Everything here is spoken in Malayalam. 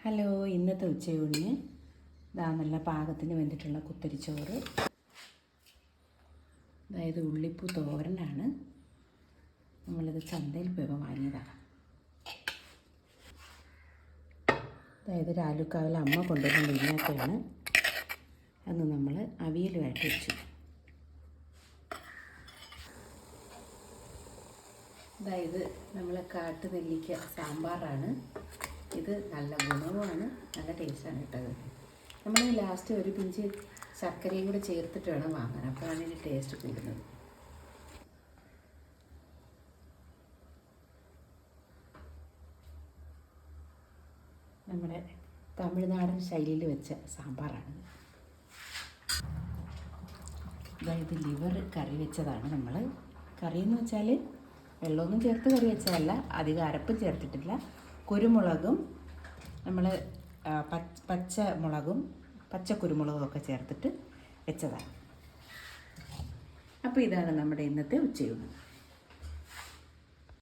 ഹലോ, ഇന്നത്തെ ഉച്ചയൂണിന് നല്ല പാകത്തിന് വെന്തിട്ടുള്ള കുത്തരിച്ചോറ്, അതായത് ഉള്ളിപ്പൂ തോരനാണ്. നമ്മളിത് ചന്തയിൽ പോയപ്പോൾ വാങ്ങിയതാണ്. അതായത് രാലുക്കാവിലെ അമ്മ കൊണ്ടുവരുന്ന നെയ്യാക്കയാണ്. അന്ന് നമ്മൾ അവിയലുമായിട്ട് വെച്ചു. അതായത് നമ്മൾ കാട്ടുനെല്ലിക്ക സാമ്പാറാണ്. ഇത് നല്ല ഗുണവുമാണ്, നല്ല ടേസ്റ്റാണ് കേട്ടത്. നമ്മൾ ലാസ്റ്റ് ഒരു പിഞ്ച് ശർക്കരയും കൂടെ ചേർത്തിട്ട് വേണം വാങ്ങാൻ, അപ്പോഴാണ് ഇതിന് ടേസ്റ്റ് കൂടുന്നത്. നമ്മുടെ തമിഴ്നാടൻ ശൈലിയിൽ വെച്ച സാമ്പാറാണ്. അതായത് ലിവർ കറി വെച്ചതാണ്. നമ്മൾ കറി എന്ന് വെച്ചാൽ വെള്ളമൊന്നും ചേർത്ത് കറി വെച്ചതല്ല, അധികം അരപ്പും ചേർത്തിട്ടില്ല. കുരുമുളകും നമ്മൾ പച്ചമുളകും പച്ചക്കുരുമുളകും ഒക്കെ ചേർത്തിട്ട് വെച്ചതാണ്. അപ്പോൾ ഇതാണ് നമ്മുടെ ഇന്നത്തെ ഉച്ചയൂണ്.